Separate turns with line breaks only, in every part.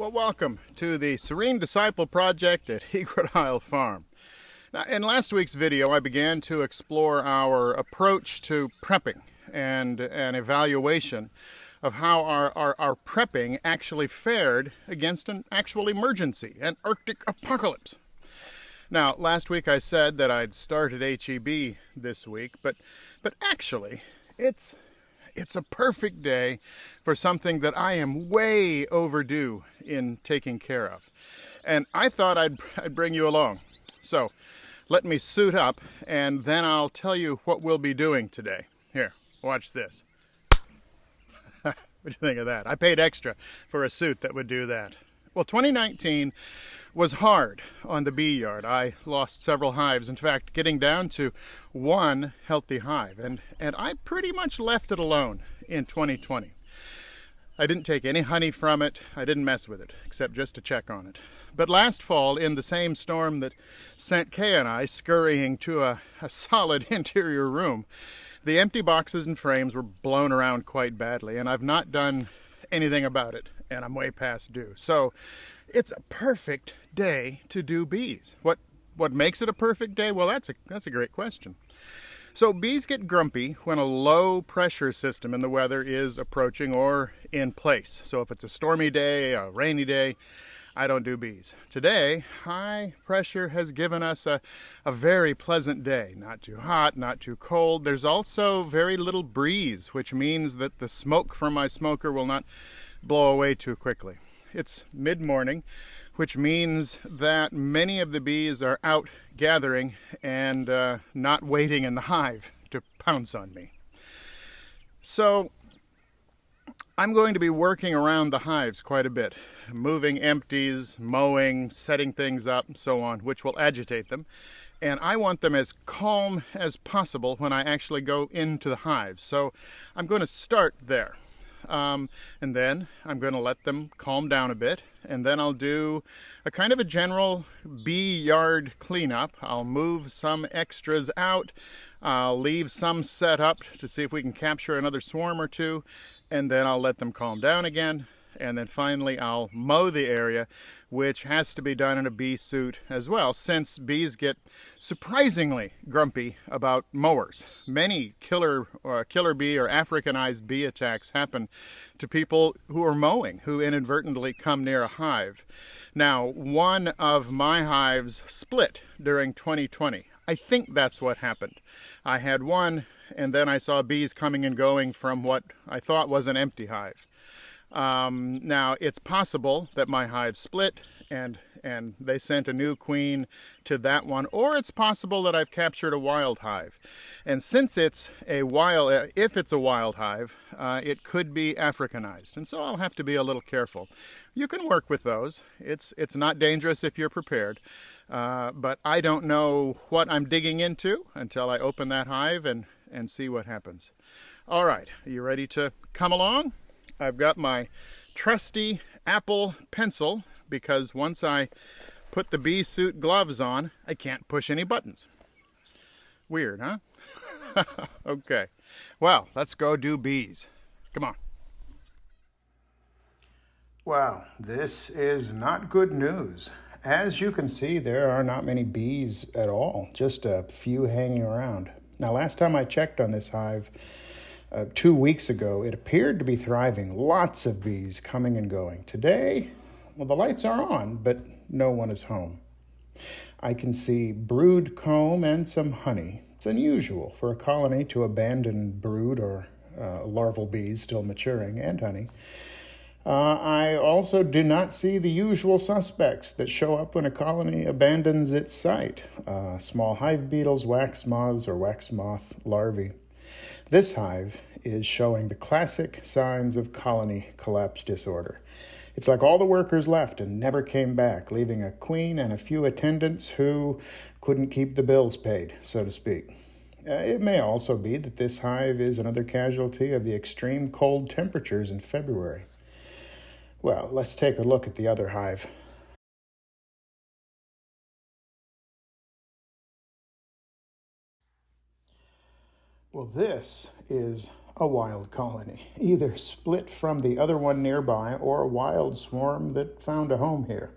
Well, welcome to the Serene Disciple Project at Egret Isle Farm. Now, in last week's video, I began to explore our approach to prepping and an evaluation of how our prepping actually fared against an actual emergency, an Arctic apocalypse. Now, last week I said that I'd started HEB this week, but actually, it's a perfect day for something that I am way overdue in taking care of. And I thought I'd bring you along. So let me suit up and then I'll tell you what we'll be doing today. Here, watch this. What do you think of that? I paid extra for a suit that would do that. Well, 2019 was hard on the bee yard. I lost several hives. In fact, getting down to one healthy hive. And I pretty much left it alone in 2020. I didn't take any honey from it. I didn't mess with it, except just to check on it. But last fall, in the same storm that sent Kay and I scurrying to a solid interior room, the empty boxes and frames were blown around quite badly, and I've not done anything about it, and I'm way past due. So it's a perfect day to do bees. What makes it a perfect day? Well, that's a great question. So bees get grumpy when a low pressure system in the weather is approaching or in place. So if it's a stormy day, a rainy day, I don't do bees. Today, high pressure has given us a very pleasant day. Not too hot, not too cold. There's also very little breeze, which means that the smoke from my smoker will not blow away too quickly. It's mid-morning, which means that many of the bees are out gathering and not waiting in the hive to pounce on me. So I'm going to be working around the hives quite a bit, moving empties, mowing, setting things up, and so on, which will agitate them. And I want them as calm as possible when I actually go into the hives. So I'm going to start there. And then I'm going to let them calm down a bit, and then I'll do a kind of a general bee yard cleanup. I'll move some extras out, I'll leave some set up to see if we can capture another swarm or two, and then I'll let them calm down again, and then finally I'll mow the area, which has to be done in a bee suit as well, since bees get surprisingly grumpy about mowers. Many killer bee or Africanized bee attacks happen to people who are mowing, who inadvertently come near a hive. Now, one of my hives split during 2020. I think that's what happened. I had one, and then I saw bees coming and going from what I thought was an empty hive. Now, it's possible that my hive split and they sent a new queen to that one, or it's possible that I've captured a wild hive. And since it's a wild, if it's a wild hive, it could be Africanized, and so I'll have to be a little careful. You can work with those. It's not dangerous if you're prepared, but I don't know what I'm digging into until I open that hive and see what happens. All right, are you ready to come along? I've got my trusty Apple pencil because once I put the bee suit gloves on, I can't push any buttons. Weird, huh? Okay. Well, let's go do bees. Come on. Wow, this is not good news. As you can see, there are not many bees at all, just a few hanging around. Now, last time I checked on this hive, 2 weeks ago, it appeared to be thriving. Lots of bees coming and going. Today, well, the lights are on, but no one is home. I can see brood comb and some honey. It's unusual for a colony to abandon brood or larval bees still maturing and honey. I also do not see the usual suspects that show up when a colony abandons its site. Small hive beetles, wax moths, or wax moth larvae. This hive is showing the classic signs of colony collapse disorder. It's like all the workers left and never came back, leaving a queen and a few attendants who couldn't keep the bills paid, so to speak. It may also be that this hive is another casualty of the extreme cold temperatures in February. Well, let's take a look at the other hive. Well, this is
a wild colony, either split from the other one nearby or a wild swarm that found a home here.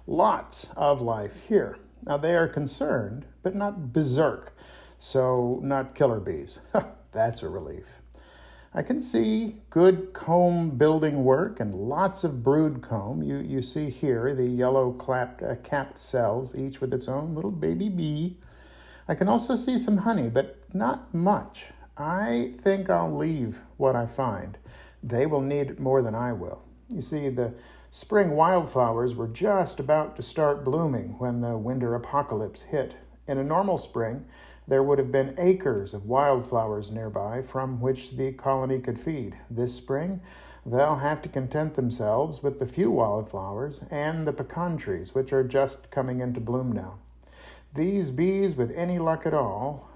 Lots of life here. Now, they are concerned, but not berserk, so not killer bees. That's a relief. I can see good comb building work and lots of brood comb. You see here the yellow capped cells, each with its own little baby bee. I can also see some honey, but not much. I think I'll leave what I find. They will need it more than I will. You see, the spring wildflowers were just about to start blooming when the winter apocalypse hit. In a normal spring, there would have been acres of wildflowers nearby from which the colony could feed. This spring, they'll have to content themselves with the few wildflowers and the pecan trees, which are just coming into bloom now. These bees, with any luck at all,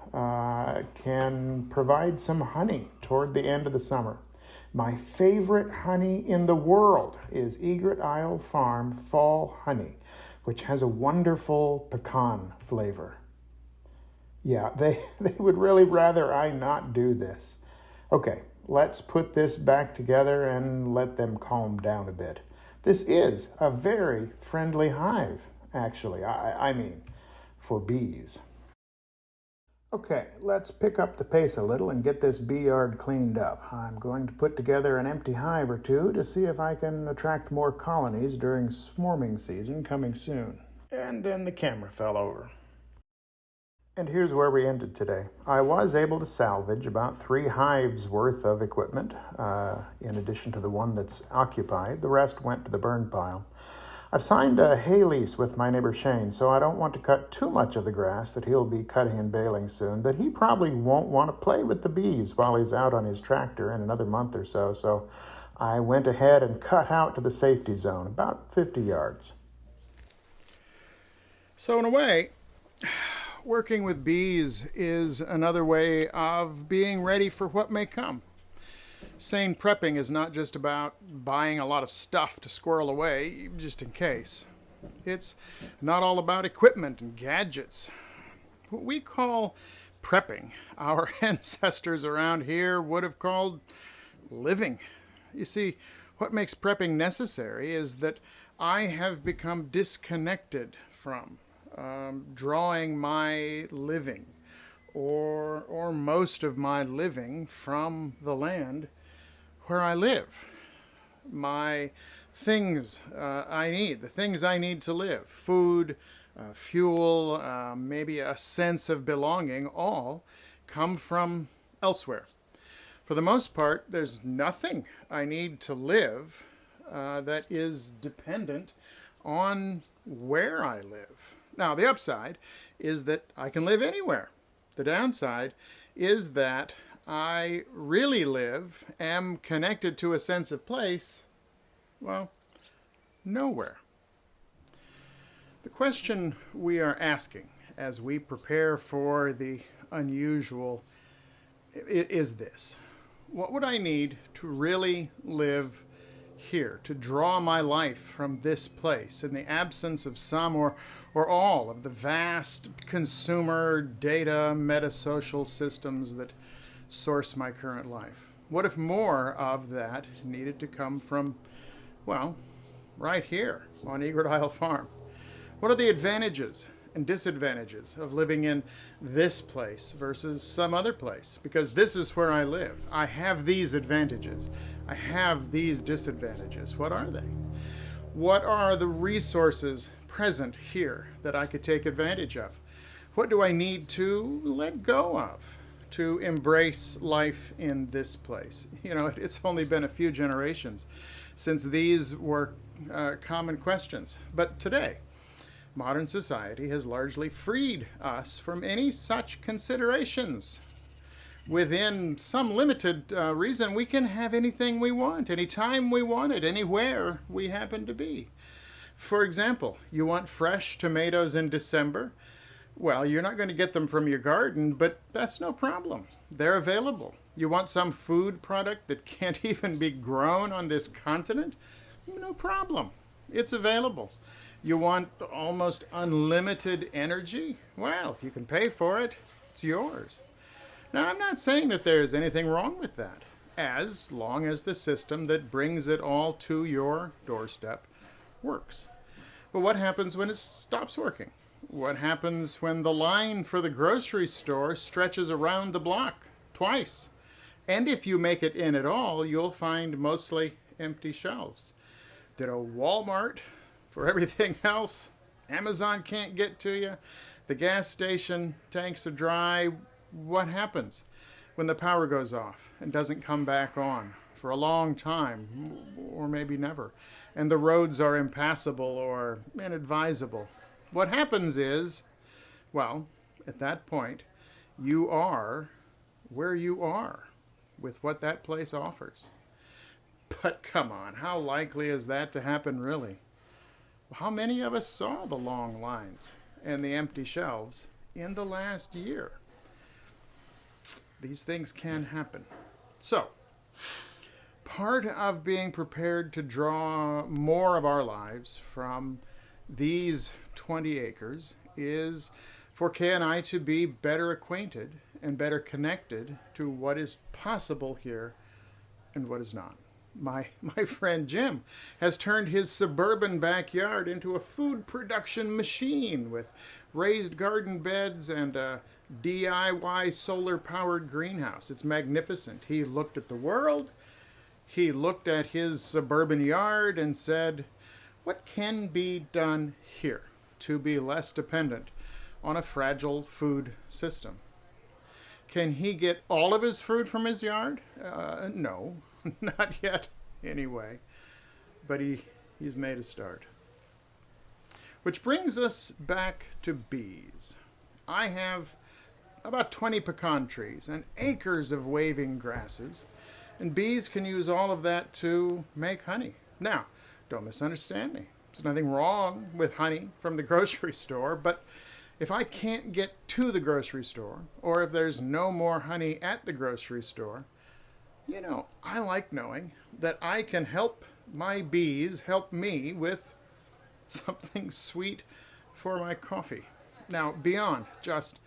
can provide some honey toward the end of the summer. My favorite honey in the world is Egret Isle Farm Fall Honey, which has a wonderful pecan flavor. Yeah, they would really rather I not do this. Okay, let's put this back together and let them calm down a bit. This is a very friendly hive, actually. I mean, for bees. Okay, let's pick up the pace a little and get this bee yard cleaned up. I'm going to put together an empty hive or two to see if I can attract more colonies during swarming season coming soon. And then the camera fell over. And here's where we ended today. I was able to salvage about 3 hives worth of equipment, in addition to the one that's occupied. The rest went to the burn pile. I've signed a hay lease with my neighbor Shane, so I don't want to cut too much of the grass that he'll be cutting and baling soon, but he probably won't want to play with the bees while he's out on his tractor in another month or so, so I went ahead and cut out to the safety zone, about 50 yards.
So in a way, working with bees is another way of being ready for what may come. Sane prepping is not just about buying a lot of stuff to squirrel away, just in case. It's not all about equipment and gadgets. What we call prepping, our ancestors around here would have called living. You see, what makes prepping necessary is that I have become disconnected from drawing my living or most of my living from the land where I live. My things I need, the things I need to live, food, fuel, maybe a sense of belonging, all come from elsewhere. For the most part, there's nothing I need to live that is dependent on where I live. Now, the upside is that I can live anywhere. The downside is that I really am connected to a sense of place, well, nowhere. The question we are asking as we prepare for the unusual is this: what would I need to really live here, to draw my life from this place in the absence of some or all of the vast consumer data metasocial systems that source my current life? What if more of that needed to come from, well, right here on Egret Isle Farm? What are the advantages and disadvantages of living in this place versus some other place? Because this is where I live. I have these advantages. I have these disadvantages. What are they? What are the resources present here that I could take advantage of? What do I need to let go of to embrace life in this place? You know, it's only been a few generations since these were common questions. But today, modern society has largely freed us from any such considerations. Within some limited reason, we can have anything we want, anytime we want it, anywhere we happen to be. For example, you want fresh tomatoes in December? Well, you're not going to get them from your garden, but that's no problem. They're available. You want some food product that can't even be grown on this continent? No problem. It's available. You want almost unlimited energy? Well, if you can pay for it, it's yours. Now, I'm not saying that there's anything wrong with that, as long as the system that brings it all to your doorstep works. But what happens when it stops working? What happens when the line for the grocery store stretches around the block twice? And if you make it in at all, you'll find mostly empty shelves. Ditto Walmart for everything else. Amazon can't get to you. The gas station tanks are dry. What happens when the power goes off and doesn't come back on for a long time, or maybe never, and the roads are impassable or inadvisable? What happens is, well, at that point, you are where you are with what that place offers. But come on, how likely is that to happen really? How many of us saw the long lines and the empty shelves in the last year? These things can happen. So, part of being prepared to draw more of our lives from these 20 acres is for Kay and I to be better acquainted and better connected to what is possible here and what is not. My friend Jim has turned his suburban backyard into a food production machine with raised garden beds and a DIY solar-powered greenhouse. It's magnificent. He looked at the world, he looked at his suburban yard and said, what can be done here to be less dependent on a fragile food system? Can he get all of his food from his yard? No, not yet anyway. But he's made a start. Which brings us back to bees. I have about 20 pecan trees and acres of waving grasses, and bees can use all of that to make honey. Now, don't misunderstand me. There's nothing wrong with honey from the grocery store, but if I can't get to the grocery store, or if there's no more honey at the grocery store, you know, I like knowing that I can help my bees help me with something sweet for my coffee. Now, beyond just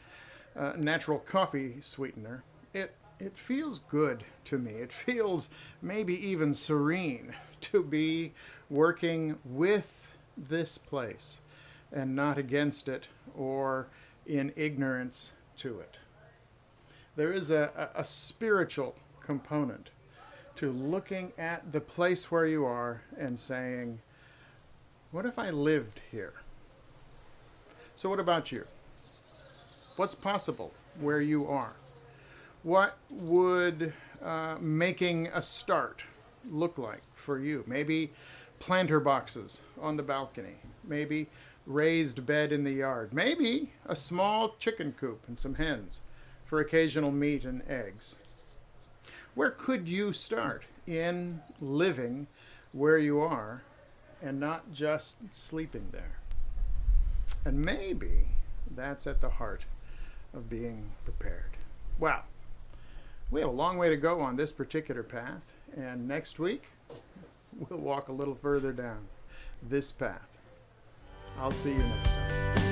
natural coffee sweetener, it feels good to me. It feels maybe even serene to be working with this place and not against it or in ignorance to it. There is a spiritual component to looking at the place where you are and saying, what if I lived here? So what about you? What's possible where you are? What would making a start look like for you? Maybe planter boxes on the balcony. Maybe raised bed in the yard. Maybe a small chicken coop and some hens for occasional meat and eggs. Where could you start in living where you are and not just sleeping there? And maybe that's at the heart of being prepared. Well, we have a long way to go on this particular path, and next week we'll walk a little further down this path. I'll see you next time.